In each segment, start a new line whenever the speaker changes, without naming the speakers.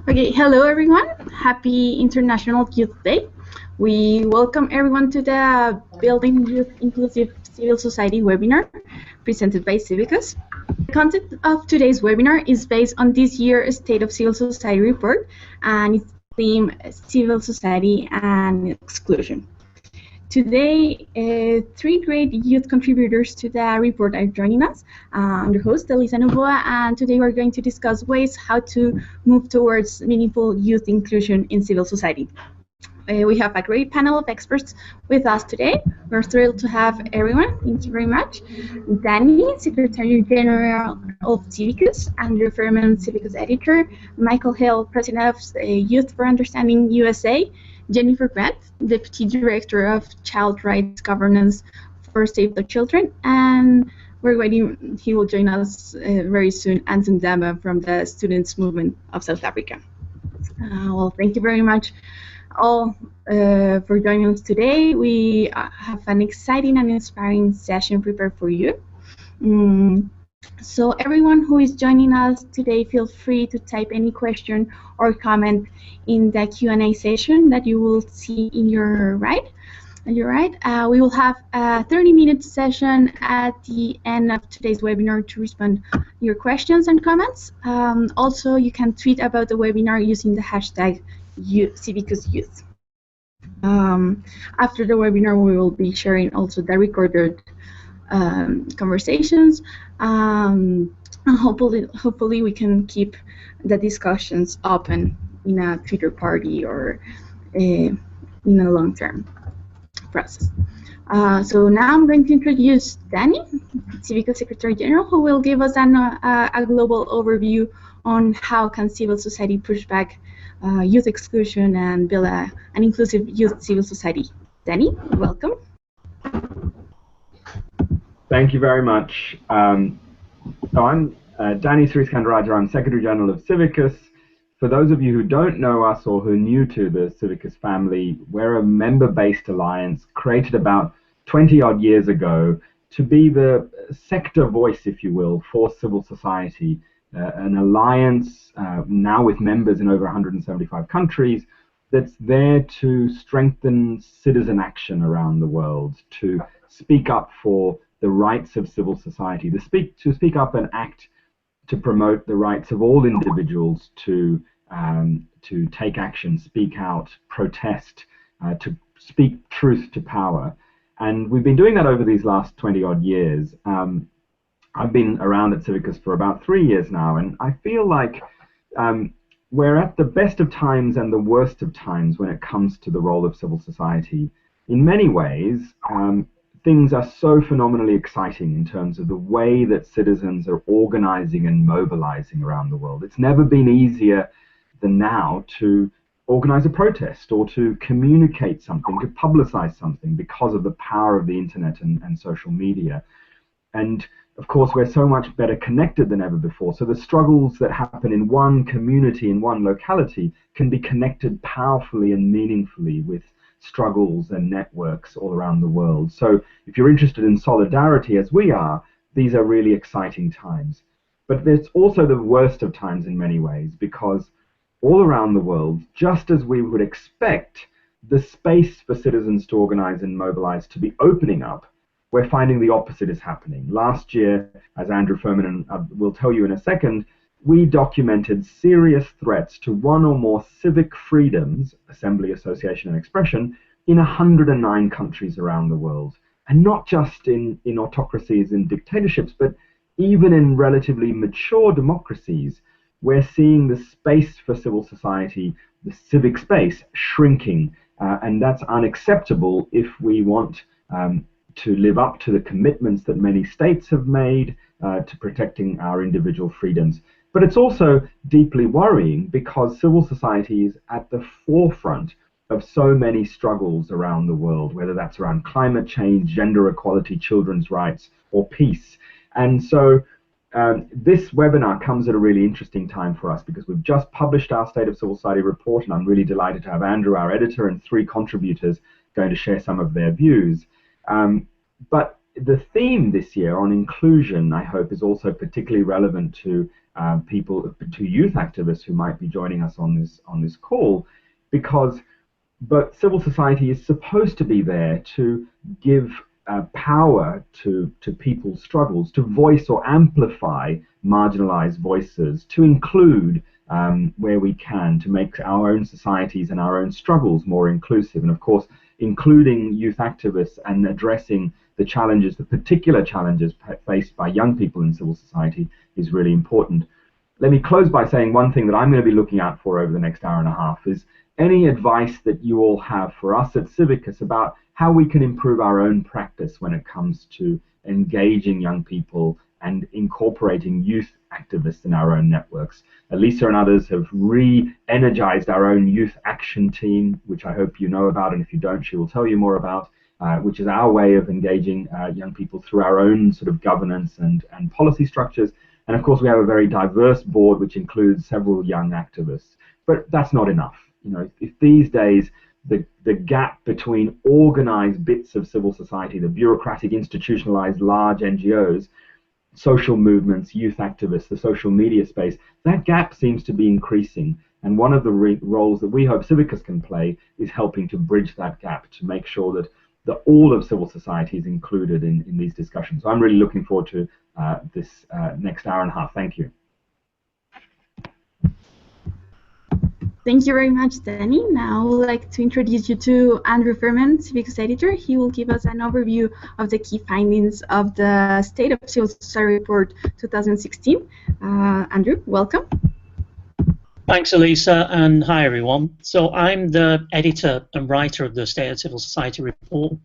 Okay, hello everyone. Happy International Youth Day. We welcome everyone to the Building Youth Inclusive Civil Society webinar presented by CIVICUS. The content of today's webinar is based on this year's State of Civil Society report and its theme, Civil Society and Exclusion. Today, three great youth contributors to the report are joining us. I'm your host, Elisa Novoa, and today we're going to discuss ways how to move towards meaningful youth inclusion in civil society. We have a great panel of experts with us today. We're thrilled to have everyone. Thank you very much. Danny, Secretary General of CIVICUS, Andrew Furman, CIVICUS Editor, Michael Hill, President of Youth for Understanding USA, Jennifer Grant, Deputy Director of Child Rights Governance for Save the Children, and we're waiting, he will join us very soon, Anton Dama from the Students' Movement of South Africa. Well, thank you very much all for joining us today. We have an exciting and inspiring session prepared for you. So everyone who is joining us today, feel free to type any question or comment in the Q&A session that you will see in your right. On your right, we will have a 30-minute session at the end of today's webinar to respond to your questions and comments. Also, you can tweet about the webinar using the hashtag CIVICUSYouth. After the webinar, we will be sharing also the recorded conversations. Hopefully we can keep the discussions open in a Twitter party or in a long-term process. So now I'm going to introduce Danny, CIVICUS Secretary General, who will give us a global overview on how can civil society push back youth exclusion and build an inclusive youth civil society. Danny, welcome.
Thank you very much. I'm Danny Sriskandaraja. I'm Secretary General of CIVICUS. For those of you who don't know us or who are new to the CIVICUS family, we're a member-based alliance created about 20-odd years ago to be the sector voice, if you will, for civil society. An alliance now with members in over 175 countries that's there to strengthen citizen action around the world, to speak up for the rights of civil society, to speak up and act to promote the rights of all individuals to take action, speak out, protest, to speak truth to power. And we've been doing that over these last 20-odd years. I've been around at CIVICUS for about 3 years now, and I feel like we're at the best of times and the worst of times when it comes to the role of civil society. In many ways, things are so phenomenally exciting in terms of the way that citizens are organizing and mobilizing around the world. It's never been easier than now to organize a protest or to communicate something, to publicize something because of the power of the internet and social media. And of course, we're so much better connected than ever before. So the struggles that happen in one community, in one locality, can be connected powerfully and meaningfully with struggles and networks all around the world. So if you're interested in solidarity as we are, these are really exciting times. But it's also the worst of times in many ways, because all around the world, just as we would expect the space for citizens to organize and mobilize to be opening up, we're finding the opposite is happening. Last year, as Andrew Furman will tell you in a second, we documented serious threats to one or more civic freedoms, assembly, association, and expression, in 109 countries around the world. And not just in autocracies and dictatorships, but even in relatively mature democracies, we're seeing the space for civil society, the civic space, shrinking. And that's unacceptable if we want to live up to the commitments that many states have made to protecting our individual freedoms. But it's also deeply worrying because civil society is at the forefront of so many struggles around the world, whether that's around climate change, gender equality, children's rights, or peace. And so this webinar comes at a really interesting time for us because we've just published our State of Civil Society report, and I'm really delighted to have Andrew, our editor, and 3 contributors going to share some of their views. But the theme this year on inclusion, I hope, is also particularly relevant to to youth activists who might be joining us on this call, because civil society is supposed to be there to give power to people's struggles, to voice or amplify marginalized voices, to include where we can, to make our own societies and our own struggles more inclusive. And of course, including youth activists and addressing the challenges, the particular challenges faced by young people in civil society is really important. Let me close by saying one thing that I'm going to be looking out for over the next hour and a half is any advice that you all have for us at CIVICUS about how we can improve our own practice when it comes to engaging young people and incorporating youth activists in our own networks. Elisa and others have re-energized our own youth action team, which I hope you know about, and if you don't, she will tell you more about, which is our way of engaging young people through our own sort of governance and policy structures. And of course, we have a very diverse board, which includes several young activists. But that's not enough. You know, if these days the gap between organized bits of civil society, the bureaucratic, institutionalized large NGOs, social movements, youth activists, the social media space, that gap seems to be increasing. And one of the roles that we hope CIVICUS can play is helping to bridge that gap, to make sure that all of civil society is included in these discussions. So I'm really looking forward to this next hour and a half. Thank you.
Thank you very much, Danny. Now I would like to introduce you to Andrew Furman, CIVICUS editor. He will give us an overview of the key findings of the State of Civil Society Report 2016. Andrew, welcome.
Thanks, Elisa, and hi, everyone. So I'm the editor and writer of the State of Civil Society Report,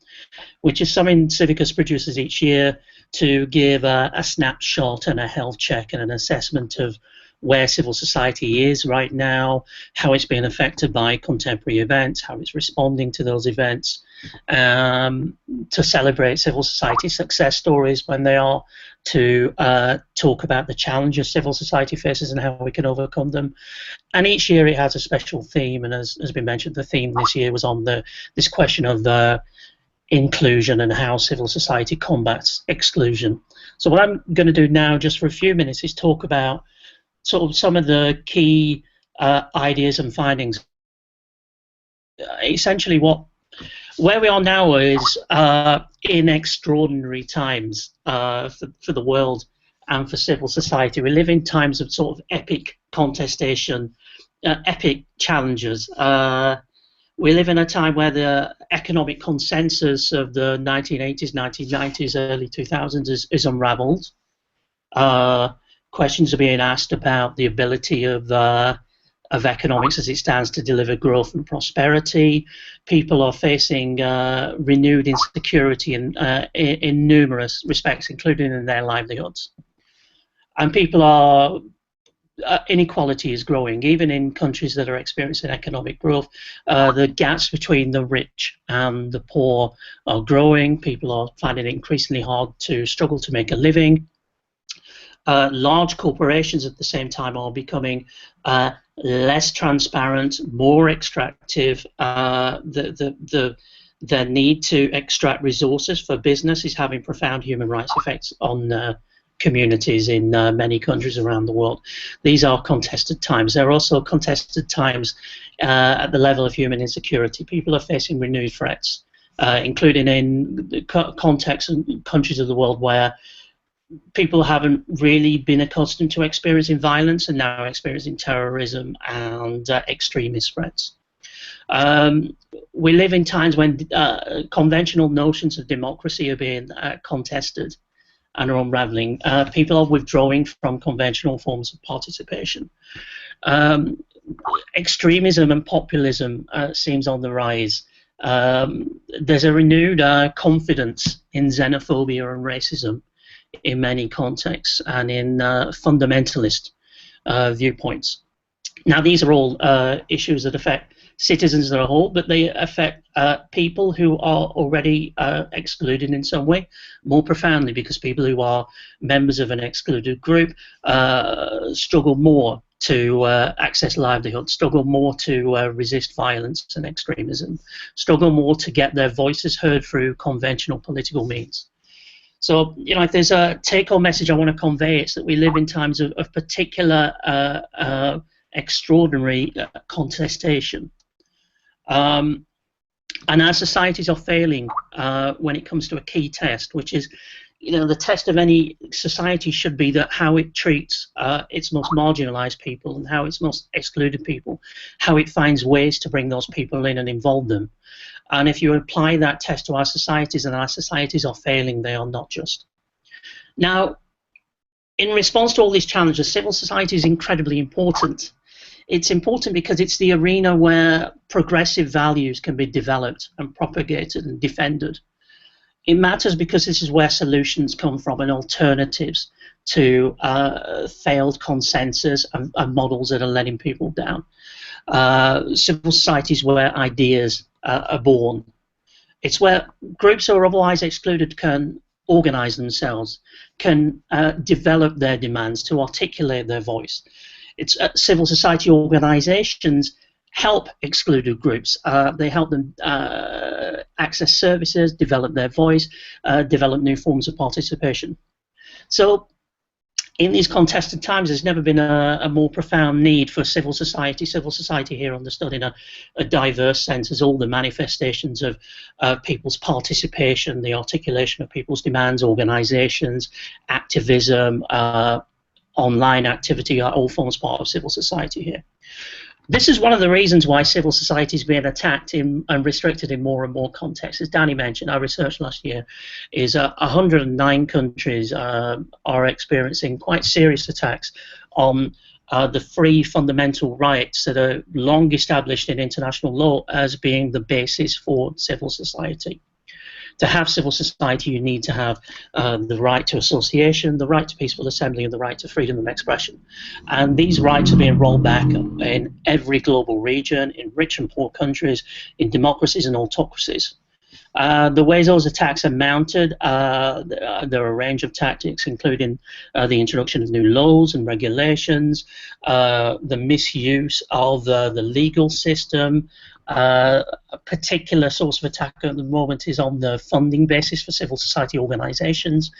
which is something CIVICUS produces each year to give a snapshot and a health check and an assessment of where civil society is right now, how it's being affected by contemporary events, how it's responding to those events, to celebrate civil society success stories when they are, to talk about the challenges civil society faces and how we can overcome them. And each year it has a special theme, and as has been mentioned, the theme this year was on this question of inclusion and how civil society combats exclusion. So what I'm going to do now, just for a few minutes, is talk about sort of some of the key ideas and findings. Essentially, where we are now is in extraordinary times for the world and for civil society. We live in times of sort of epic contestation, epic challenges. We live in a time where the economic consensus of the 1980s, 1990s, early 2000s is unraveled. Questions are being asked about the ability of economics as it stands to deliver growth and prosperity. People are facing renewed insecurity in numerous respects, including in their livelihoods. And people are inequality is growing, even in countries that are experiencing economic growth. The gaps between the rich and the poor are growing. People are finding it increasingly hard to struggle to make a living. Large corporations at the same time are becoming less transparent, more extractive. The need to extract resources for business is having profound human rights effects on communities in many countries around the world. These are contested times. There are also contested times at the level of human insecurity. People are facing renewed threats, including in the contexts and countries of the world where people haven't really been accustomed to experiencing violence and now experiencing terrorism and extremist threats. We live in times when conventional notions of democracy are being contested and are unraveling. People are withdrawing from conventional forms of participation. Extremism and populism seems on the rise. There's a renewed confidence in xenophobia and racism in many contexts and in fundamentalist viewpoints. Now, these are all issues that affect citizens as a whole, but they affect people who are already excluded in some way more profoundly, because people who are members of an excluded group struggle more to access livelihood, struggle more to resist violence and extremism, struggle more to get their voices heard through conventional political means. So, you know, if there's a take-home message I want to convey, it's that we live in times of particular extraordinary contestation. And our societies are failing when it comes to a key test, which is, you know, the test of any society should be that how it treats its most marginalized people and how its most excluded people, how it finds ways to bring those people in and involve them. And if you apply that test to our societies, and our societies are failing, they are not just. Now, in response to all these challenges, civil society is incredibly important. It's important because it's the arena where progressive values can be developed and propagated and defended. It matters because this is where solutions come from and alternatives to failed consensus and models that are letting people down. Civil society is where ideas are born. It's where groups who are otherwise excluded can organize themselves, can develop their demands, to articulate their voice. It's civil society organizations help excluded groups. They help them access services, develop their voice, develop new forms of participation. So in these contested times, there's never been a more profound need for civil society. Civil society here understood in a diverse sense as all the manifestations of people's participation, the articulation of people's demands, organizations, activism, online activity, all forms part of civil society here. This is one of the reasons why civil society is being attacked and restricted in more and more contexts. As Danny mentioned, our research last year is 109 countries are experiencing quite serious attacks on the free fundamental rights that are long established in international law as being the basis for civil society. To have civil society, you need to have the right to association, the right to peaceful assembly, and the right to freedom of expression. And these rights are being rolled back in every global region, in rich and poor countries, in democracies and autocracies. The ways those attacks are mounted, there are a range of tactics, including the introduction of new laws and regulations, the misuse of the legal system. A particular source of attack at the moment is on the funding basis for civil society organizations.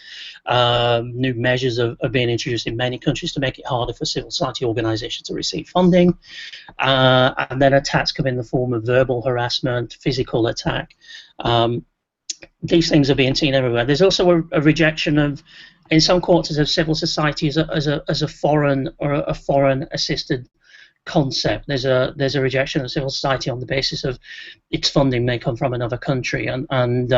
New measures are being introduced in many countries to make it harder for civil society organizations to receive funding. And then attacks come in the form of verbal harassment, physical attack. These things are being seen everywhere. There's also a rejection of, in some quarters of civil society, as a foreign or a foreign assisted concept. There's a rejection of civil society on the basis of its funding may come from another country and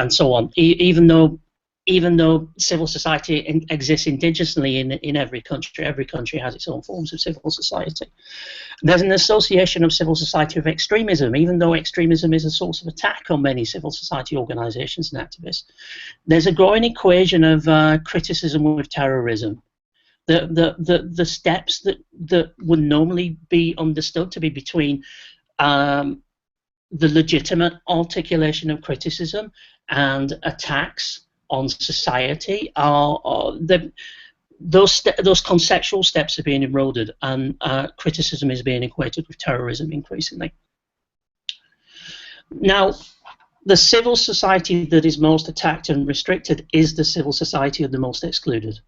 so on. Even though civil society exists indigenously in every country has its own forms of civil society. There's an association of civil society with extremism, even though extremism is a source of attack on many civil society organizations and activists. There's a growing equation of criticism with terrorism. The steps that would normally be understood to be between the legitimate articulation of criticism and attacks on society those conceptual steps are being eroded, and criticism is being equated with terrorism increasingly. Now, the civil society that is most attacked and restricted is the civil society of the most excluded.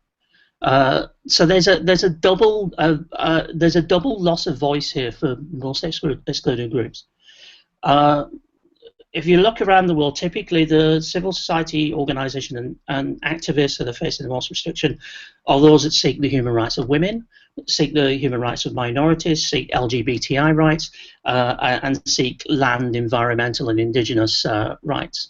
So there's a double loss of voice here for most excluded groups. If you look around the world, typically the civil society organization and activists that are facing the most restriction are those that seek the human rights of women, seek the human rights of minorities, seek LGBTI rights, and seek land, environmental, and indigenous rights.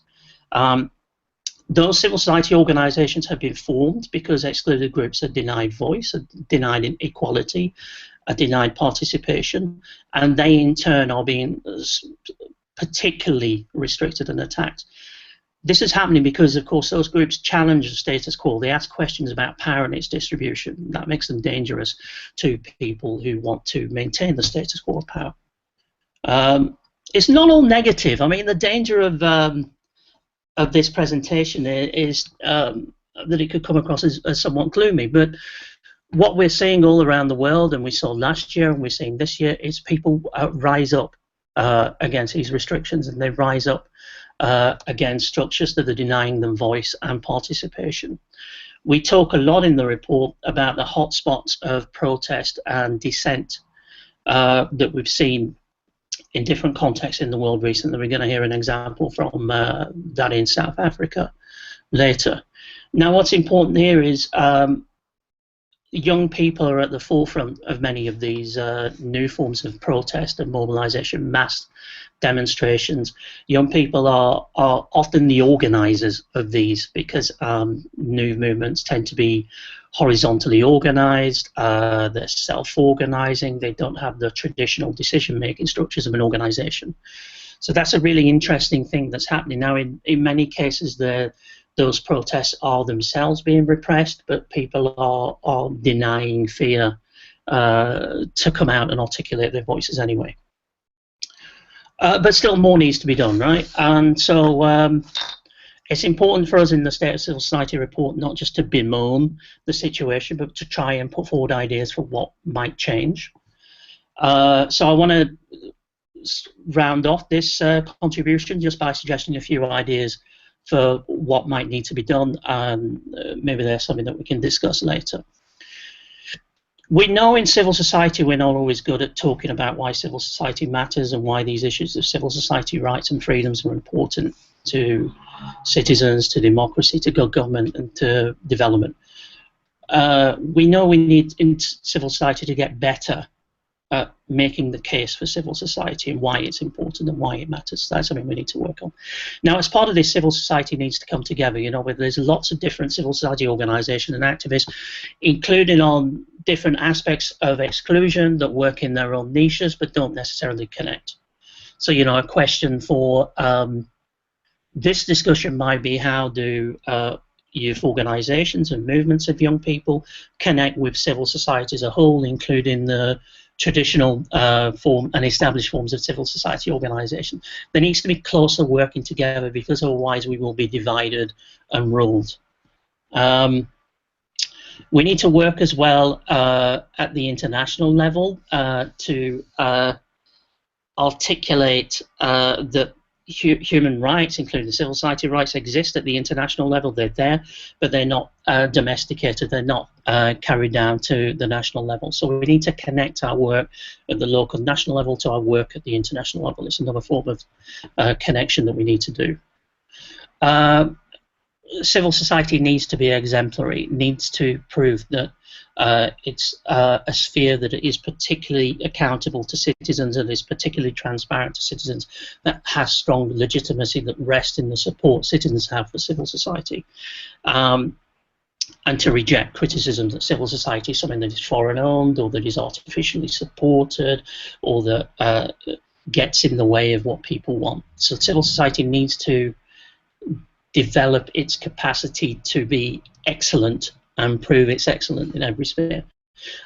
Those civil society organizations have been formed because excluded groups are denied voice, are denied equality, are denied participation, and they in turn are being particularly restricted and attacked. This is happening because, of course, those groups challenge the status quo. They ask questions about power and its distribution. That makes them dangerous to people who want to maintain the status quo of power. It's not all negative. I mean, the danger of this presentation is that it could come across as somewhat gloomy, but what we're seeing all around the world, and we saw last year and we're seeing this year, is people rise up against these restrictions, and they rise up against structures that are denying them voice and participation. We talk a lot in the report about the hotspots of protest and dissent that we've seen in different contexts in the world recently. We're going to hear an example from that in South Africa later. Now, what's important here is young people are at the forefront of many of these new forms of protest and mobilization, mass demonstrations. Young people are often the organizers of these because new movements tend to be horizontally organized, they're self-organizing, they don't have the traditional decision-making structures of an organization. So that's a really interesting thing that's happening now. In many cases, those protests are themselves being repressed, but people are denying fear to come out and articulate their voices anyway. But still more needs to be done, right? And so it's important for us in the State of Civil Society report not just to bemoan the situation, but to try and put forward ideas for what might change. So I want to round off this contribution just by suggesting a few ideas for what might need to be done, and maybe there's something that we can discuss later. We know in civil society we're not always good at talking about why civil society matters and why these issues of civil society rights and freedoms are important to citizens, to democracy, to good government, and to development. We know we need in civil society to get better at making the case for civil society and why it's important and why it matters. That's something we need to work on. Now, as part of this, civil society needs to come together, you know, where there's lots of different civil society organizations and activists, including on different aspects of exclusion that work in their own niches but don't necessarily connect. So, you know, a question for this discussion might be, how do youth organizations and movements of young people connect with civil society as a whole, including the traditional form and established forms of civil society organization? There needs to be closer working together, because otherwise we will be divided and ruled. We need to work as well at the international level to articulate that human rights, including civil society rights, exist at the international level. They're there, but they're not domesticated. They're not carried down to the national level. So we need to connect our work at the local national level to our work at the international level. It's another form of connection that we need to do. Civil society needs to be exemplary, needs to prove that it's a sphere that is particularly accountable to citizens and is particularly transparent to citizens, that has strong legitimacy, that rests in the support citizens have for civil society, and to reject criticisms that civil society is something that is foreign owned, or that is artificially supported, or that gets in the way of what people want. So civil society needs to develop its capacity to be excellent and prove it's excellent in every sphere.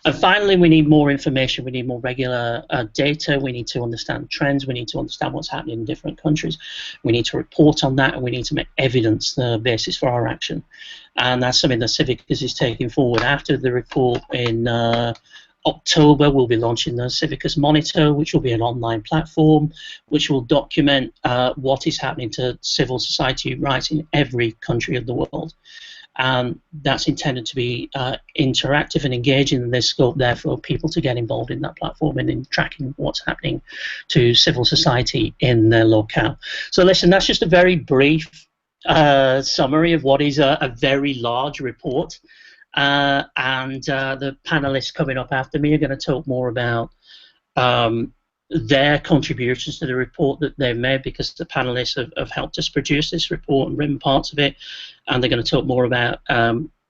And finally, we need more information. We need more regular data. We need to understand trends. We need to understand what's happening in different countries. We need to report on that, and we need to make evidence the basis for our action. And that's something that CIVICUS is taking forward. After the report in October, we'll be launching the CIVICUS Monitor, which will be an online platform which will document what is happening to civil society rights in every country of the world. That's intended to be interactive and engaging, and there's scope there for people to get involved in that platform and in tracking what's happening to civil society in their locale. So listen, that's just a very brief summary of what is a very large report. And the panelists coming up after me are going to talk more about their contributions to the report that they've made, because the panelists have helped us produce this report and written parts of it, and they're going to talk more about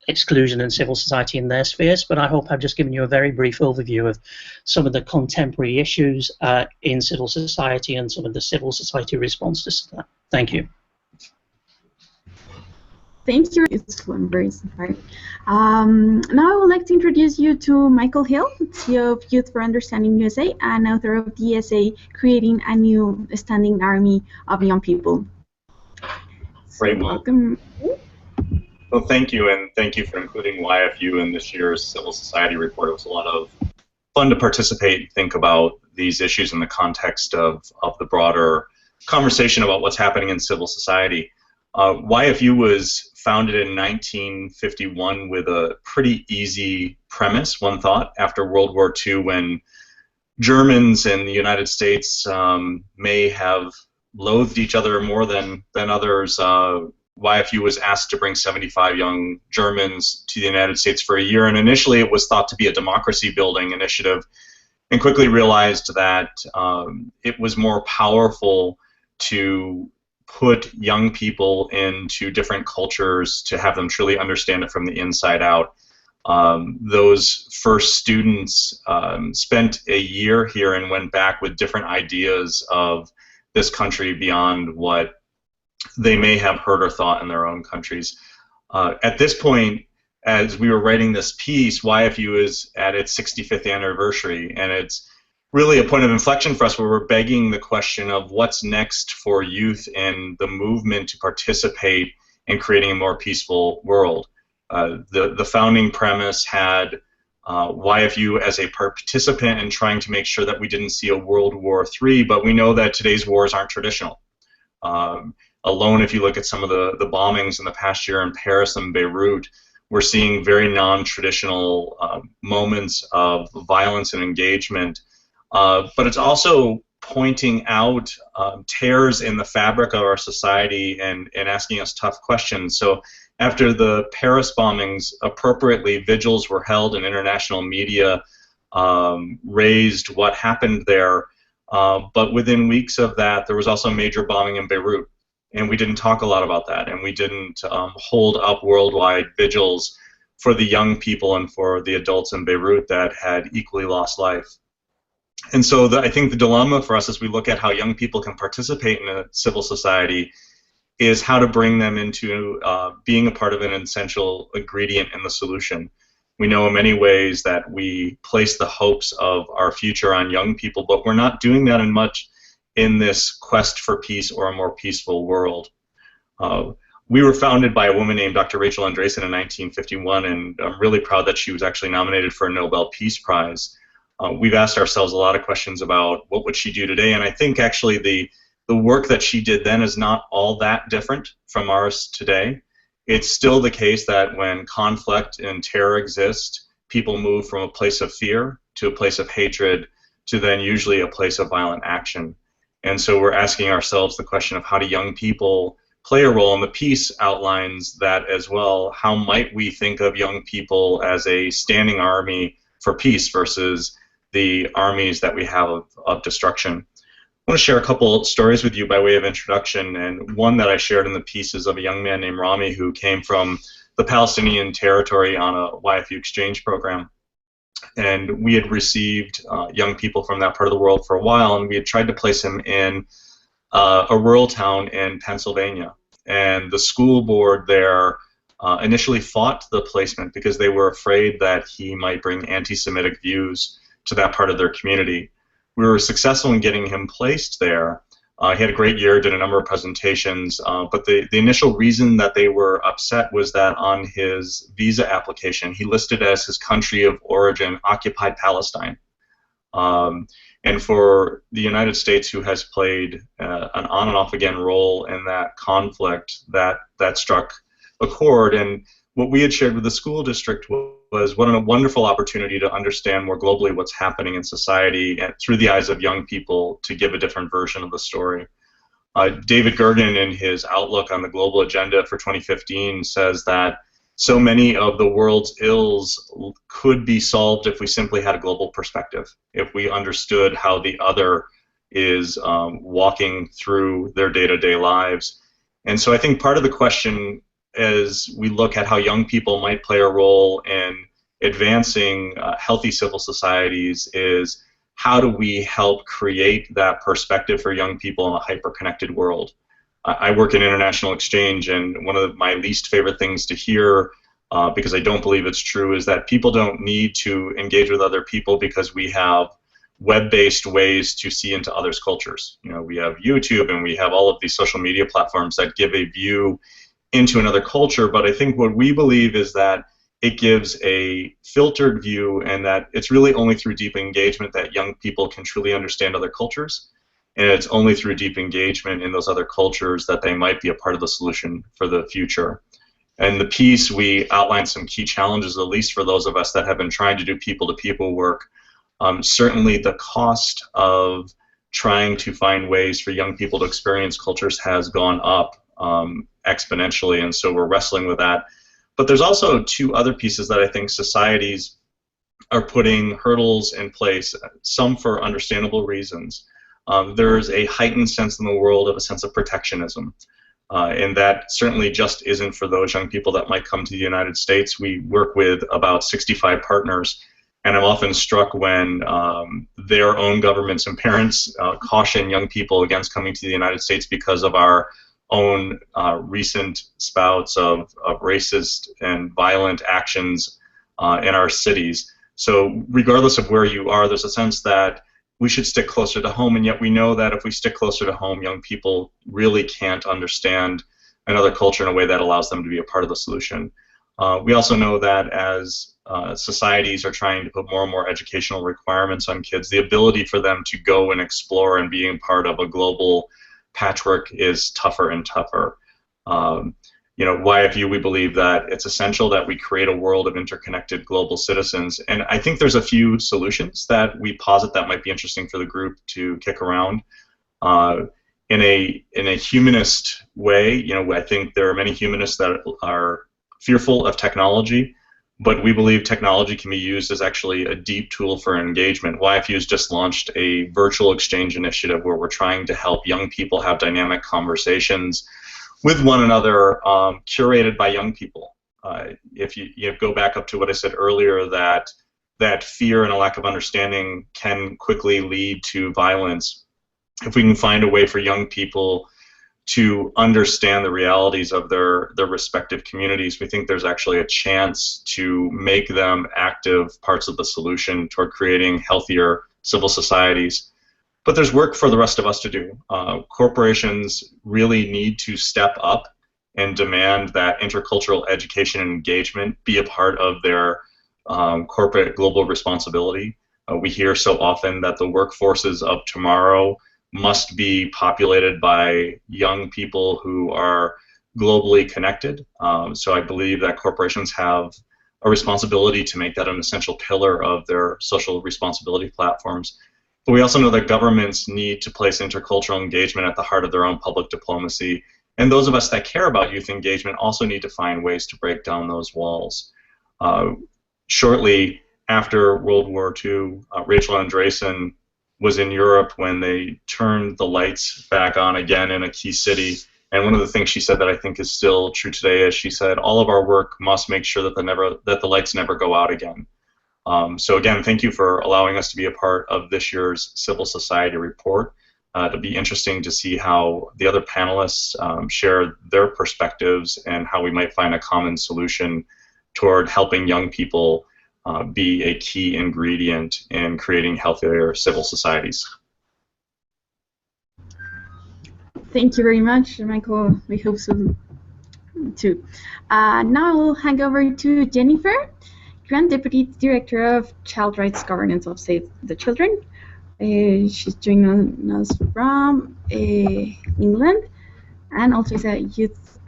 exclusion and civil society in their spheres. But I hope I've just given you a very brief overview of some of the contemporary issues in civil society and some of the civil society responses to that. Thank you.
Thank you. It's very inspiring. Now I would like to introduce you to Michael Hill, CEO of Youth for Understanding USA and author of the essay Creating a New Standing Army of Young People.
Great.
Welcome.
Well, thank you, and thank you for including YFU in this year's Civil Society report. It was a lot of fun to participate and think about these issues in the context of the broader conversation about what's happening in civil society. YFU was founded in 1951 with a pretty easy premise, one thought, after World War II, when Germans in the United States may have loathed each other more than others. YFU was asked to bring 75 young Germans to the United States for a year, and initially it was thought to be a democracy-building initiative, and quickly realized that it was more powerful to put young people into different cultures to have them truly understand it from the inside out. Those first students spent a year here and went back with different ideas of this country beyond what they may have heard or thought in their own countries. At this point, as we were writing this piece, YFU is at its 65th anniversary, and it's really a point of inflection for us where we're begging the question of what's next for youth and the movement to participate in creating a more peaceful world. The founding premise had YFU as a participant in trying to make sure that we didn't see a World War III, but we know that today's wars aren't traditional. Alone, if you look at some of the bombings in the past year in Paris and Beirut, we're seeing very non-traditional moments of violence and engagement. But it's also pointing out tears in the fabric of our society and asking us tough questions. So after the Paris bombings, appropriately, vigils were held and international media raised what happened there. But within weeks of that, there was also a major bombing in Beirut. And we didn't talk a lot about that, and we didn't hold up worldwide vigils for the young people and for the adults in Beirut that had equally lost life. And so I think the dilemma for us as we look at how young people can participate in a civil society is how to bring them into being a part of an essential ingredient in the solution. We know in many ways that we place the hopes of our future on young people, but we're not doing that in much in this quest for peace or a more peaceful world. We were founded by a woman named Dr. Rachel Andreessen in 1951, and I'm really proud that she was actually nominated for a Nobel Peace Prize. We've asked ourselves a lot of questions about what would she do today, and I think actually the work that she did then is not all that different from ours today. It's still the case that when conflict and terror exist, people move from a place of fear to a place of hatred to then usually a place of violent action. And so we're asking ourselves the question of how do young people play a role, and the piece outlines that as well. How might we think of young people as a standing army for peace versus the armies that we have of destruction? I want to share a couple stories with you by way of introduction, and one that I shared in the piece is of a young man named Rami who came from the Palestinian territory on a YFU exchange program. And we had received young people from that part of the world for a while, and we had tried to place him in a rural town in Pennsylvania. And the school board there initially fought the placement because they were afraid that he might bring anti-Semitic views to that part of their community. We were successful in getting him placed there. He had a great year, did a number of presentations, but the initial reason that they were upset was that on his visa application, he listed as his country of origin occupied Palestine. And for the United States, who has played an on and off again role in that conflict, that struck a chord. And what we had shared with the school district was what a wonderful opportunity to understand more globally what's happening in society and through the eyes of young people to give a different version of the story. David Gergen, in his outlook on the global agenda for 2015, says that so many of the world's ills could be solved if we simply had a global perspective, if we understood how the other is walking through their day-to-day lives. And so I think part of the question as we look at how young people might play a role in advancing healthy civil societies is how do we help create that perspective for young people in a hyper-connected world. I work in international exchange, and one of my least favorite things to hear, because I don't believe it's true, is that people don't need to engage with other people because we have web-based ways to see into others' cultures. You know, we have YouTube and we have all of these social media platforms that give a view into another culture, but I think what we believe is that it gives a filtered view, and that it's really only through deep engagement that young people can truly understand other cultures. and it's only through deep engagement in those other cultures that they might be a part of the solution for the future. In the piece, we outlined some key challenges, at least for those of us that have been trying to do people-to-people work. Certainly the cost of trying to find ways for young people to experience cultures has gone up exponentially, and so we're wrestling with that. But there's also two other pieces that I think societies are putting hurdles in place, some for understandable reasons. There's a heightened sense in the world of a sense of protectionism, and that certainly just isn't for those young people that might come to the United States. We work with about 65 partners, and I'm often struck when their own governments and parents caution young people against coming to the United States because of our own recent spouts of racist and violent actions in our cities. So regardless of where you are, there's a sense that we should stick closer to home, and yet we know that if we stick closer to home, young people really can't understand another culture in a way that allows them to be a part of the solution. We also know that as societies are trying to put more and more educational requirements on kids, the ability for them to go and explore and being part of a global patchwork is tougher and tougher. You know, YFU, we believe that it's essential that we create a world of interconnected global citizens, and I think there's a few solutions that we posit that might be interesting for the group to kick around. In a humanist way, you know, I think there are many humanists that are fearful of technology, but we believe technology can be used as actually a deep tool for engagement. YFU has just launched a virtual exchange initiative where we're trying to help young people have dynamic conversations with one another, curated by young people. If you go back up to what I said earlier, that fear and a lack of understanding can quickly lead to violence. If we can find a way for young people to understand the realities of their respective communities, we think there's actually a chance to make them active parts of the solution toward creating healthier civil societies. But there's work for the rest of us to do. Corporations really need to step up and demand that intercultural education and engagement be a part of their corporate global responsibility. We hear so often that the workforces of tomorrow must be populated by young people who are globally connected. So I believe that corporations have a responsibility to make that an essential pillar of their social responsibility platforms. But we also know that governments need to place intercultural engagement at the heart of their own public diplomacy. And those of us that care about youth engagement also need to find ways to break down those walls. Shortly after World War II, Rachel Andreessen was in Europe when they turned the lights back on again in a key city. And one of the things she said that I think is still true today is she said, all of our work must make sure that the lights never go out again. So again, thank you for allowing us to be a part of this year's Civil Society report. It'll be interesting to see how the other panelists share their perspectives and how we might find a common solution toward helping young people be a key ingredient in creating healthier civil societies.
Thank you very much, Michael. We hope so too. Now I'll hand over to Jennifer, Grand Deputy Director of Child Rights Governance of Save the Children. She's joining us from England, and also is a youth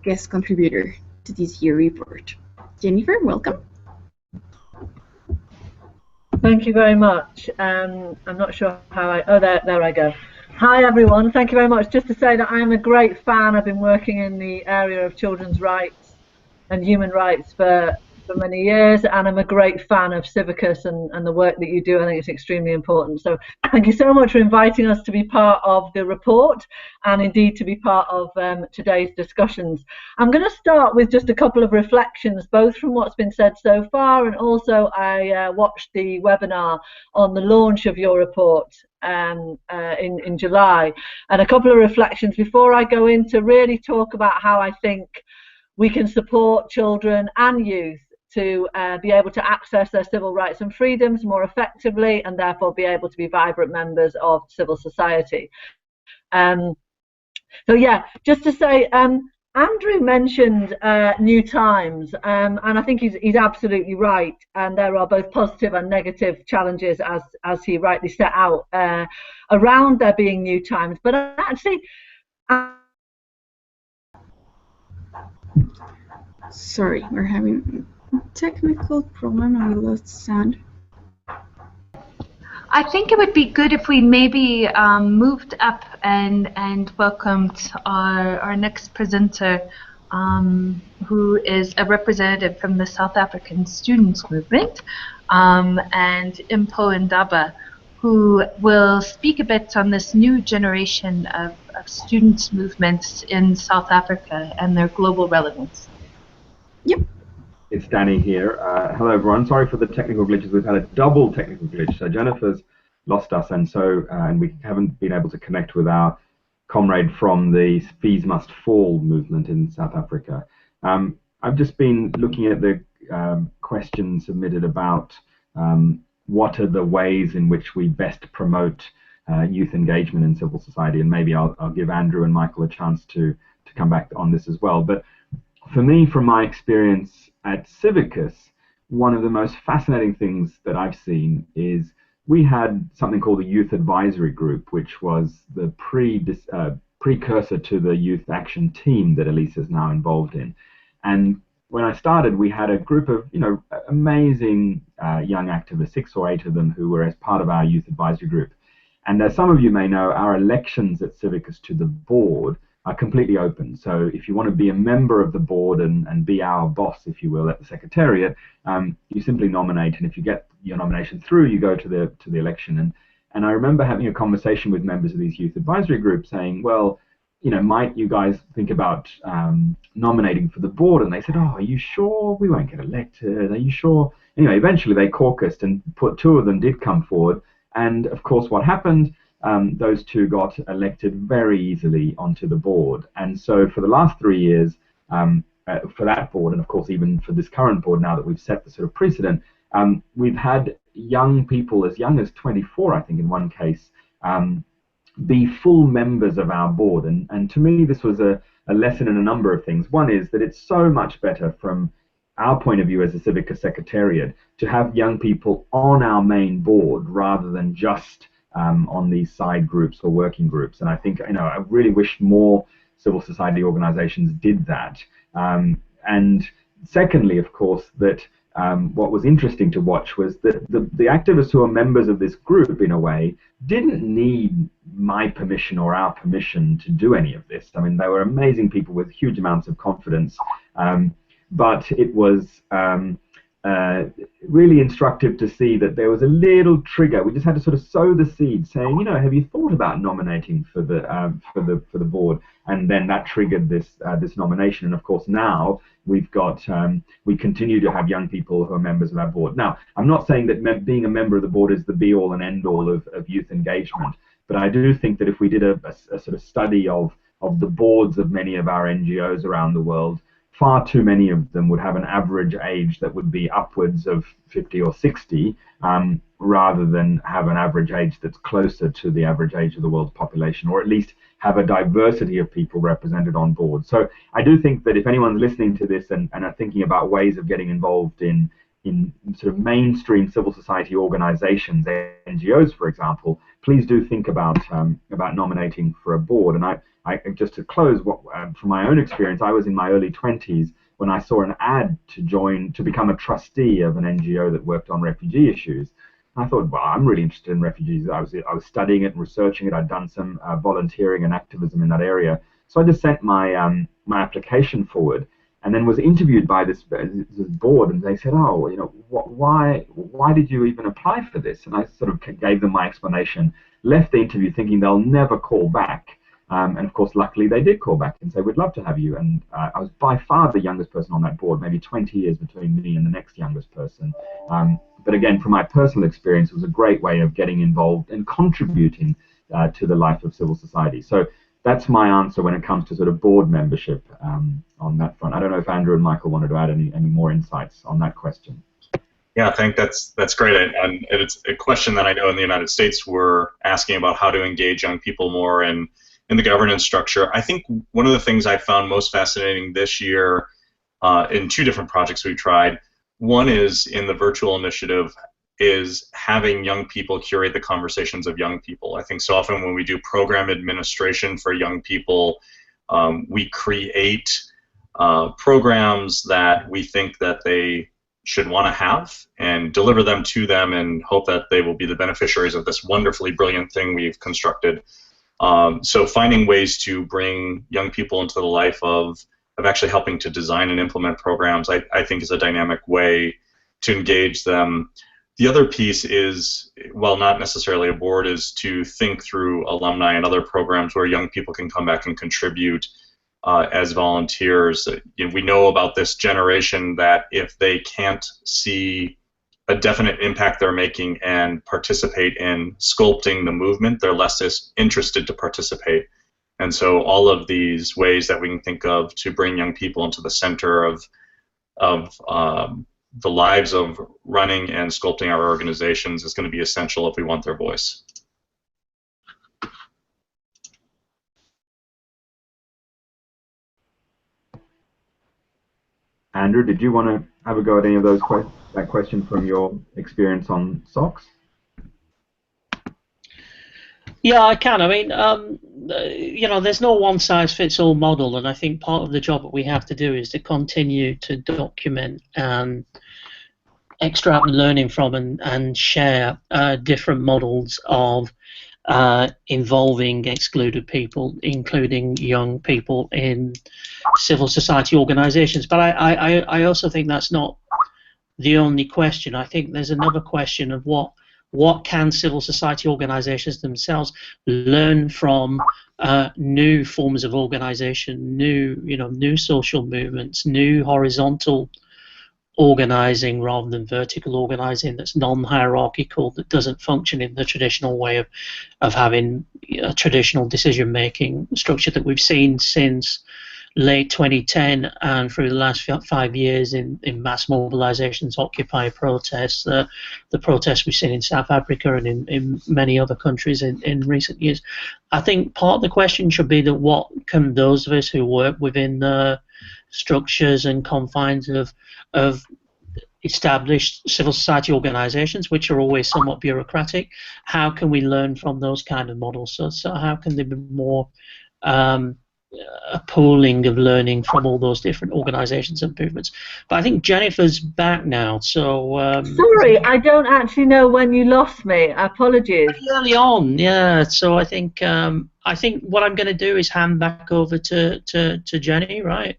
guest contributor to this year's report. Jennifer, welcome.
Thank you very much. I'm not sure how there I go. Hi everyone, thank you very much. Just to say that I'm a great fan. I've been working in the area of children's rights and human rights for many years, and I'm a great fan of CIVICUS and the work that you do. I think it's extremely important. So thank you so much for inviting us to be part of the report and indeed to be part of today's discussions. I'm going to start with just a couple of reflections, both from what's been said so far, and also I watched the webinar on the launch of your report in July, and a couple of reflections before I go in to really talk about how I think we can support children and youth to be able to access their civil rights and freedoms more effectively, and therefore be able to be vibrant members of civil society. So yeah, just to say, Andrew mentioned new times, and I think he's absolutely right. And there are both positive and negative challenges, as he rightly set out, around there being new times. But actually,
sorry, we're having a technical problem. I lost sound.
I think it would be good if we maybe moved up and welcomed our next presenter, who is a representative from the South African Students Movement, and Impo Ndaba, who will speak a bit on this new generation of students' movements in South Africa and their global relevance.
Yep.
It's Danny here. Hello, everyone. Sorry for the technical glitches. We've had a double technical glitch. So Jennifer's lost us, and we haven't been able to connect with our comrade from the Fees Must Fall movement in South Africa. I've just been looking at the questions submitted about what are the ways in which we best promote youth engagement in civil society, and maybe I'll give Andrew and Michael a chance to come back on this as well. But for me, from my experience at CIVICUS, one of the most fascinating things that I've seen is we had something called the Youth Advisory Group, which was the precursor to the Youth Action Team that Elisa is now involved in. And when I started, we had a group of amazing young activists, 6 or 8 of them, who were as part of our Youth Advisory Group. And as some of you may know, our elections at CIVICUS to the board are completely open. So if you want to be a member of the board and be our boss, if you will, at the Secretariat, you simply nominate, and if you get your nomination through, you go to the election. And I remember having a conversation with members of these youth advisory groups saying, well, might you guys think about nominating for the board? And they said, oh, are you sure? We won't get elected. Are you sure? Anyway, eventually they caucused and 2 of them did come forward. And of course, what happened? Those 2 got elected very easily onto the board. And so for the last 3 years, for that board, and of course even for this current board, now that we've set the sort of precedent, we've had young people as young as 24, I think in one case, be full members of our board. And to me, this was a lesson in a number of things. One is that it's so much better from our point of view as a CIVICUS Secretariat to have young people on our main board rather than just on these side groups or working groups. And I think, I really wish more civil society organizations did that. And secondly, of course, that what was interesting to watch was that the activists who are members of this group, in a way, didn't need my permission or our permission to do any of this. I mean, they were amazing people with huge amounts of confidence, but it was really instructive to see that there was a little trigger. We just had to sort of sow the seed, saying, have you thought about nominating for the board? And then that triggered this nomination. And of course, now we've got we continue to have young people who are members of our board. Now, I'm not saying that being a member of the board is the be-all and end-all of youth engagement, but I do think that if we did a sort of study of the boards of many of our NGOs around the world, far too many of them would have an average age that would be upwards of 50 or 60, rather than have an average age that's closer to the average age of the world's population, or at least have a diversity of people represented on board. So I do think that if anyone's listening to this and are thinking about ways of getting involved in sort of mainstream civil society organizations, NGOs, for example, please do think about nominating for a board. And I just to close, from my own experience, I was in my early 20s when I saw an ad to become a trustee of an NGO that worked on refugee issues. And I thought, well, I'm really interested in refugees. I was studying it and researching it. I'd done some volunteering and activism in that area. So I just sent my my application forward, and then was interviewed by this board, and they said, oh, why did you even apply for this? And I sort of gave them my explanation, left the interview thinking they'll never call back. And of course, luckily, they did call back and say, we'd love to have you. And I was by far the youngest person on that board, maybe 20 years between me and the next youngest person. But again, from my personal experience, it was a great way of getting involved and contributing to the life of civil society. So that's my answer when it comes to sort of board membership on that front. I don't know if Andrew and Michael wanted to add any more insights on that question.
Yeah, I think that's great, and it's a question that I know in the United States we're asking about how to engage young people more, and in the governance structure. I think one of the things I found most fascinating this year in 2 different projects we tried, one is in the virtual initiative, is having young people curate the conversations of young people. I think so often when we do program administration for young people, we create programs that we think that they should want to have and deliver them to them and hope that they will be the beneficiaries of this wonderfully brilliant thing we've constructed. So finding ways to bring young people into the life of actually helping to design and implement programs, I think is a dynamic way to engage them. The other piece is, well, not necessarily a board, is to think through alumni and other programs where young people can come back and contribute as volunteers. We know about this generation that if they can't see a definite impact they're making and participate in sculpting the movement, they're less interested to participate. And so all of these ways that we can think of to bring young people into the center of the lives of running and sculpting our organizations is going to be essential if we want their voice.
Andrew, did you want to have a go at any of those that question from your experience on SOCs?
Yeah, I can. I mean, there's no one-size-fits-all model, and I think part of the job that we have to do is to continue to document and extract learning from and share different models of involving excluded people, including young people in civil society organizations. But I also think that's not the only question. I think there's another question of what can civil society organizations themselves learn from new forms of organization, new social movements, new horizontal organizing rather than vertical organizing that's non-hierarchical, that doesn't function in the traditional way of having a traditional decision-making structure that we've seen since late 2010 and through the last 5 years in mass mobilizations, Occupy protests, the protests we've seen in South Africa and in many other countries in recent years. I think part of the question should be that what can those of us who work within the structures and confines of established civil society organizations, which are always somewhat bureaucratic, how can we learn from those kind of models? So how can there be more a pooling of learning from all those different organizations and movements? But I think Jennifer's back now, so
sorry, I don't actually know when you lost me. Apologies.
Early on, yeah. So I think what I'm going to do is hand back over to Jenny, right?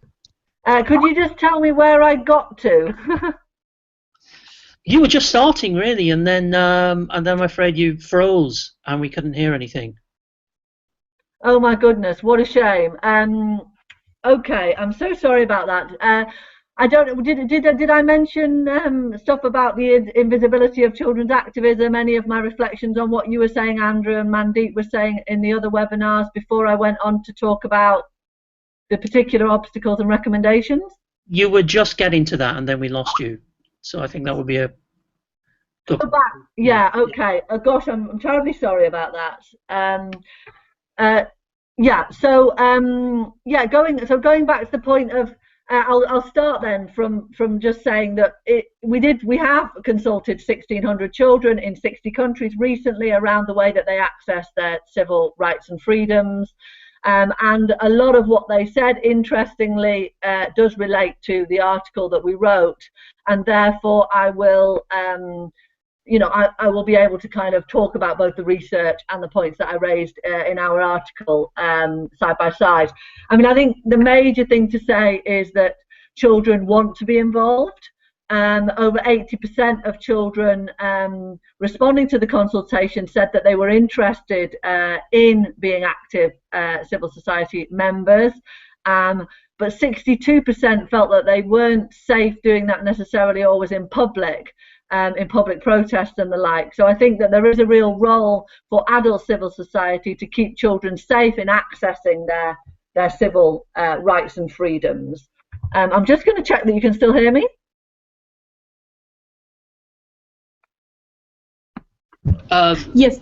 Could you just tell me where I got to?
You were just starting, really, and then I'm afraid you froze and we couldn't hear anything.
Oh my goodness, what a shame. Okay, I'm so sorry about that. I don't. Did I mention stuff about the invisibility of children's activism? Any of my reflections on what you were saying, Andrew, and Mandeep were saying in the other webinars before I went on to talk about the particular obstacles and recommendations?
You were just getting to that, and then we lost you. So I think that would be a good.
Yeah. Okay. Gosh, I'm terribly sorry about that. Yeah. So going back to the point of, I'll start then from just saying that we have consulted 1,600 children in 60 countries recently around the way that they access their civil rights and freedoms. And a lot of what they said, interestingly, does relate to the article that we wrote, and therefore I will, I will be able to kind of talk about both the research and the points that I raised in our article side by side. I mean, I think the major thing to say is that children want to be involved. Over 80% of children responding to the consultation said that they were interested in being active civil society members, but 62% felt that they weren't safe doing that necessarily always in public protests and the like. So I think that there is a real role for adult civil society to keep children safe in accessing their civil rights and freedoms. I'm just going to check that you can still hear me.
Yes.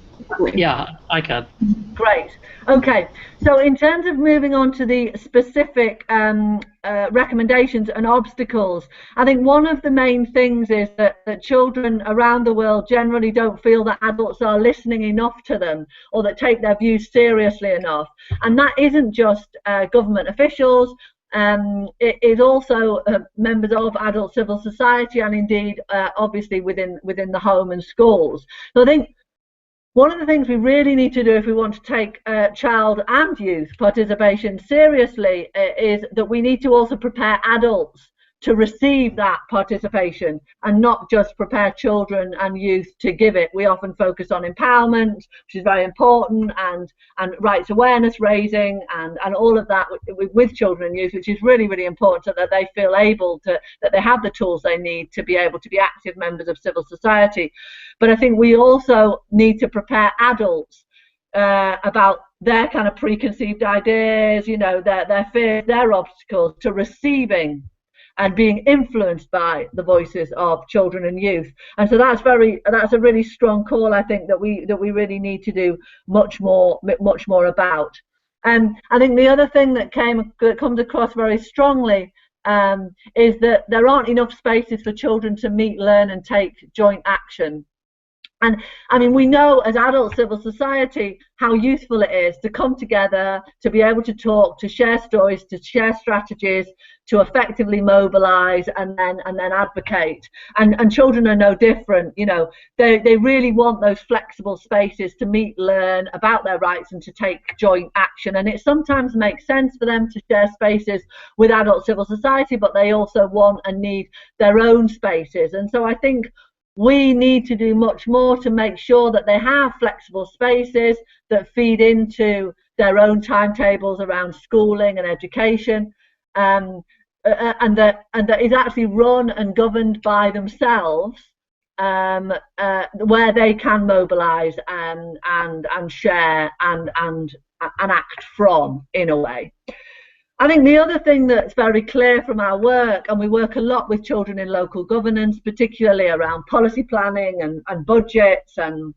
Yeah, I can.
Great. Okay. So in terms of moving on to the specific recommendations and obstacles, I think one of the main things is that children around the world generally don't feel that adults are listening enough to them or that take their views seriously enough. And that isn't just government officials. It is also members of adult civil society, and indeed, obviously, within the home and schools. So I think one of the things we really need to do if we want to take child and youth participation seriously is that we need to also prepare adults to receive that participation and not just prepare children and youth to give it. We often focus on empowerment, which is very important, and rights awareness raising and all of that with children and youth, which is really, really important, so that they feel able to, that they have the tools they need to be able to be active members of civil society. But I think we also need to prepare adults about their kind of preconceived ideas, you know, their fears, their obstacles to receiving and being influenced by the voices of children and youth. And so that's a really strong call, I think, that we really need to do much more about. And I think the other thing that comes across very strongly is that there aren't enough spaces for children to meet, learn and take joint action. And I mean, we know as adult civil society how useful it is to come together, to be able to talk, to share stories, to share strategies, to effectively mobilize and then advocate. And children are no different. You know, they really want those flexible spaces to meet, learn about their rights and to take joint action. And it sometimes makes sense for them to share spaces with adult civil society, but they also want and need their own spaces. And so I think we need to do much more to make sure that they have flexible spaces that feed into their own timetables around schooling and education, and that is actually run and governed by themselves, where they can mobilize and share and act from, in a way. I think the other thing that's very clear from our work, and we work a lot with children in local governance, particularly around policy planning and budgets and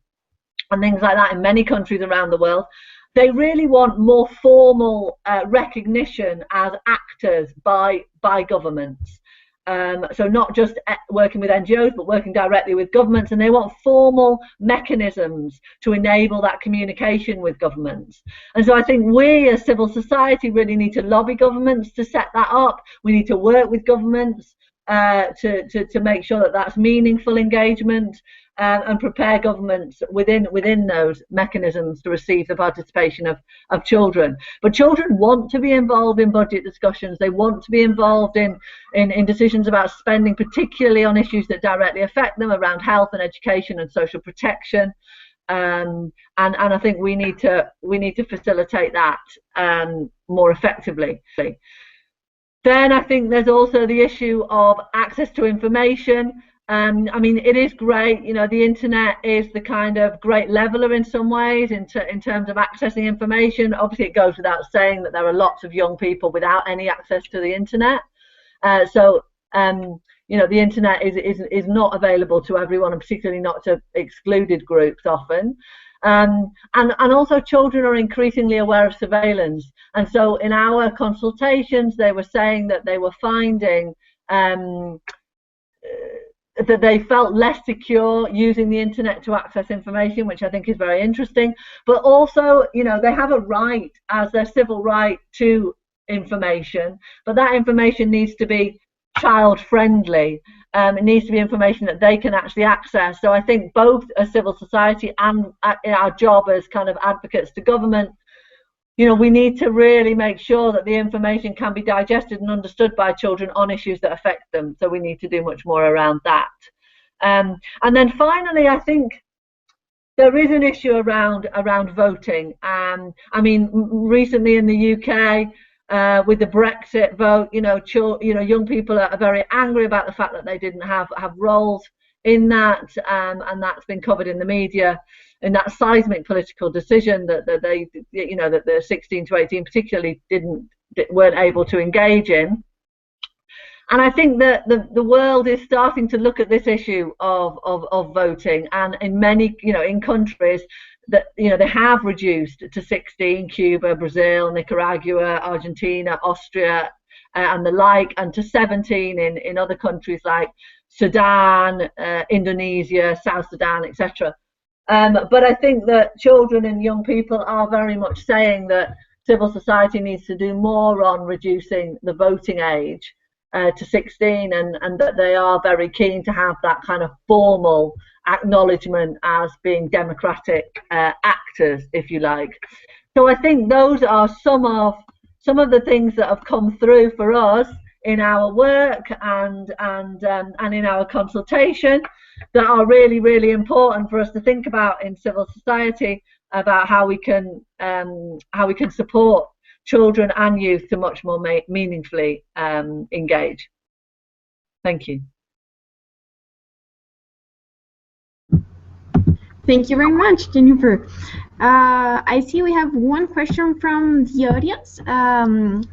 things like that in many countries around the world, they really want more formal recognition as actors by governments. So not just working with NGOs, but working directly with governments, and they want formal mechanisms to enable that communication with governments. And so I think we as civil society really need to lobby governments to set that up. We need to work with governments to make sure that that's meaningful engagement, and prepare governments within those mechanisms to receive the participation of children. But children want to be involved in budget discussions. They want to be involved in decisions about spending, particularly on issues that directly affect them around health and education and social protection. And I think we need to facilitate that more effectively. Then I think there's also the issue of access to information. I mean, it is great, you know, the internet is the kind of great leveler in some ways in terms of accessing information. Obviously, it goes without saying that there are lots of young people without any access to the internet. So, you know, the internet is not available to everyone, and particularly not to excluded groups often. And also children are increasingly aware of surveillance. And so in our consultations, they were saying that they were finding that they felt less secure using the internet to access information, which I think is very interesting. But also, you know, they have a right as their civil right to information, but that information needs to be child friendly. It needs to be information that they can actually access. So I think both as civil society and in our job as kind of advocates to government, you know, we need to really make sure that the information can be digested and understood by children on issues that affect them. So we need to do much more around that. And then finally, I think there is an issue around voting. I mean, recently in the UK, with the Brexit vote, you know, young people are very angry about the fact that they didn't have roles in that, and that's been covered in the media. In that seismic political decision that they, you know, that the 16 to 18 particularly weren't able to engage in. And I think that the world is starting to look at this issue of voting, and in many, you know, in countries, that they have reduced to 16, Cuba, Brazil, Nicaragua, Argentina, Austria, and the like, and to 17 in other countries like Sudan, Indonesia, South Sudan, etc. But I think that children and young people are very much saying that civil society needs to do more on reducing the voting age to 16, and that they are very keen to have that kind of formal acknowledgement as being democratic actors, if you like. So I think those are some of the things that have come through for us in our work and in our consultation that are really, really important for us to think about in civil society, about how we can support children and youth to much more meaningfully engage. Thank you.
Thank you very much, Jennifer. I see we have one question from the audience.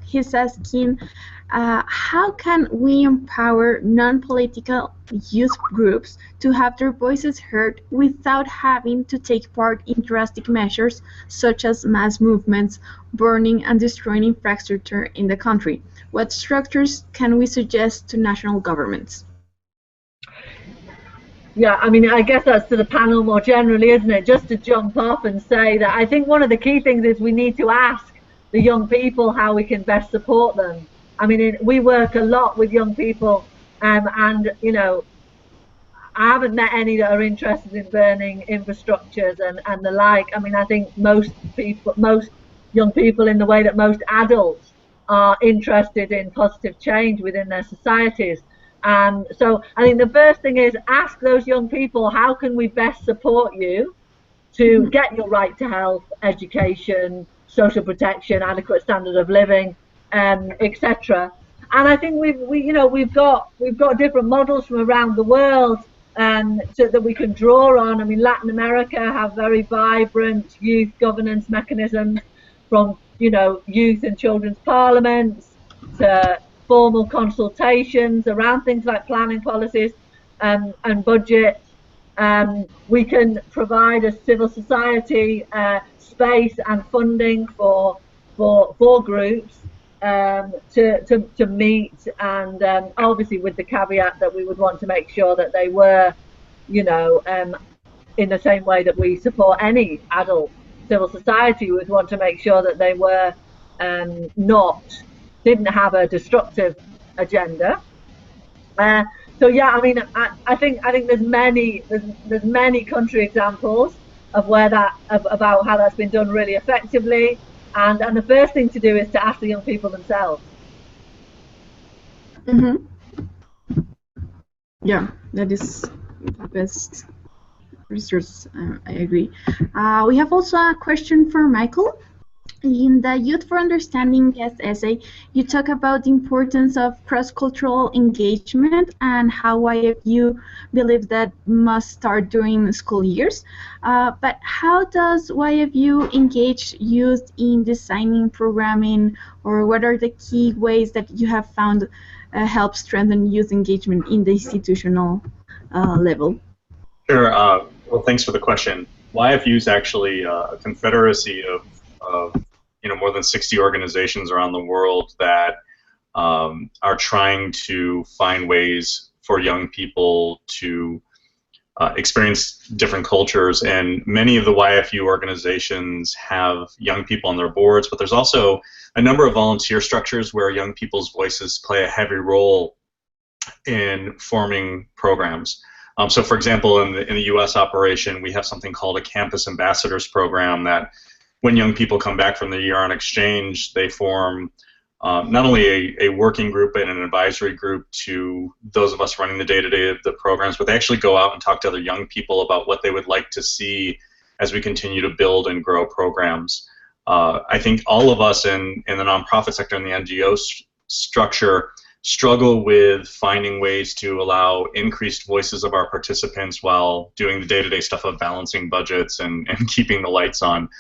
He's asking, how can we empower non-political youth groups to have their voices heard without having to take part in drastic measures such as mass movements, burning and destroying infrastructure in the country? What structures can we suggest to national governments?
Yeah, I mean, I guess that's to the panel more generally, isn't it? Just to jump off and say that I think one of the key things is we need to ask the young people how we can best support them. I mean, we work a lot with young people, and I haven't met any that are interested in burning infrastructures and the like. I mean, I think most young people, in the way that most adults are interested in positive change within their societies. So I think the first thing is ask those young people, how can we best support you to get your right to health, education, social protection, adequate standard of living, etc. And I think we've got different models from around the world so that we can draw on. I mean, Latin America have very vibrant youth governance mechanisms, from youth and children's parliaments to formal consultations around things like planning policies and budget. We can provide a civil society space and funding for groups to meet, and obviously with the caveat that we would want to make sure that they were, in the same way that we support any adult civil society, we would want to make sure that they were didn't have a destructive agenda. So yeah, I mean, I think there's many country examples of about how that's been done really effectively, and the first thing to do is to ask the young people themselves.
Yeah, that is the best resource. I agree. We have also a question for Michael. In the Youth for Understanding guest essay, you talk about the importance of cross-cultural engagement and how YFU believes that must start during school years. But how does YFU engage youth in designing programming, or what are the key ways that you have found help strengthen youth engagement in the institutional level?
Sure. Well, thanks for the question. YFU is actually a confederacy of more than 60 organizations around the world that are trying to find ways for young people to experience different cultures. And many of the YFU organizations have young people on their boards, but there's also a number of volunteer structures where young people's voices play a heavy role in forming programs. So, for example, in the U.S. operation, we have something called a Campus Ambassadors program that, when young people come back from their year on exchange, they form not only a working group and an advisory group to those of us running the day-to-day of the programs, but they actually go out and talk to other young people about what they would like to see as we continue to build and grow programs. I think all of us in the nonprofit sector and the NGO structure struggle with finding ways to allow increased voices of our participants while doing the day-to-day stuff of balancing budgets and keeping the lights on.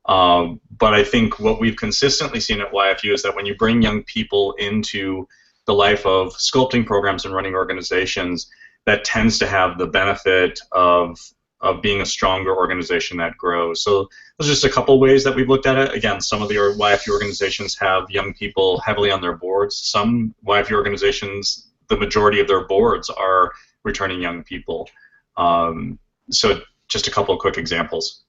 But I think what we've consistently seen at YFU is that when you bring young people into the life of sculpting programs and running organizations, that tends to have the benefit of of being a stronger organization that grows. So those are just a couple ways that we've looked at it. Again, some of the YFU organizations have young people heavily on their boards. Some YFU organizations, the majority of their boards are returning young people. So just a couple of quick examples.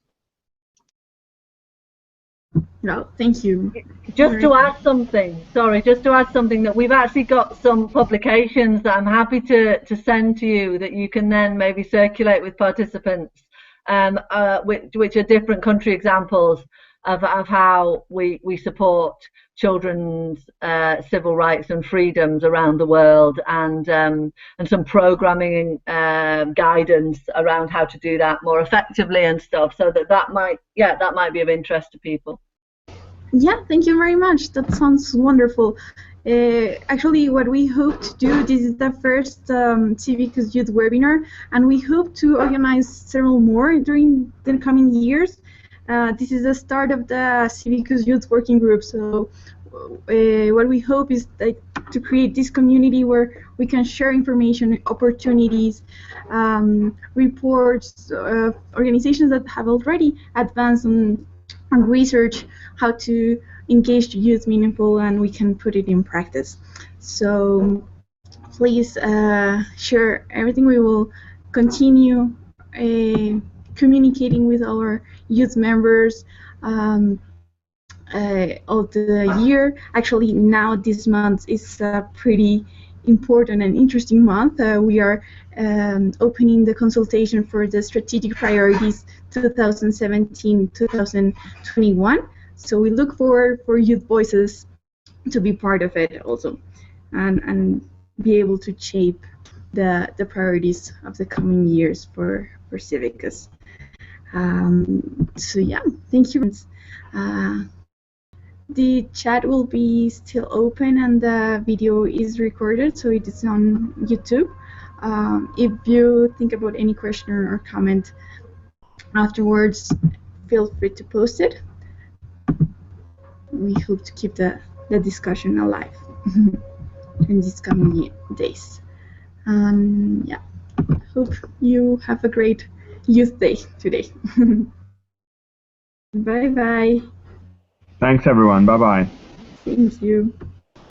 No, thank you.
Just to add something, that we've actually got some publications that I'm happy to send to you that you can then maybe circulate with participants, which are different country examples of how we support children's civil rights and freedoms around the world, and some programming guidance around how to do that more effectively and stuff. So that might be of interest to people.
Yeah, thank you very much. That sounds wonderful. Actually, what we hope to do, this is the first CIVICUS Youth webinar, and we hope to organize several more during the coming years. This is the start of the CIVICUS Youth Working Group, so what we hope is to create this community where we can share information, opportunities, reports, organizations that have already advanced on research how to engage youth meaningful, and we can put it in practice. So please share everything. We will continue communicating with our youth members of the year. Actually, now this month is a pretty important and interesting month. We are opening the consultation for the strategic priorities 2017-2021. So we look forward for youth voices to be part of it also, and be able to shape the priorities of the coming years for CIVICUS. So yeah, thank you. The chat will be still open, and the video is recorded, so it is on YouTube. If you think about any question or comment afterwards, feel free to post it. We hope to keep the discussion alive in these coming days. Yeah, hope you have a great Youth Day today. Bye-bye.
Thanks, everyone. Bye-bye.
Thank you.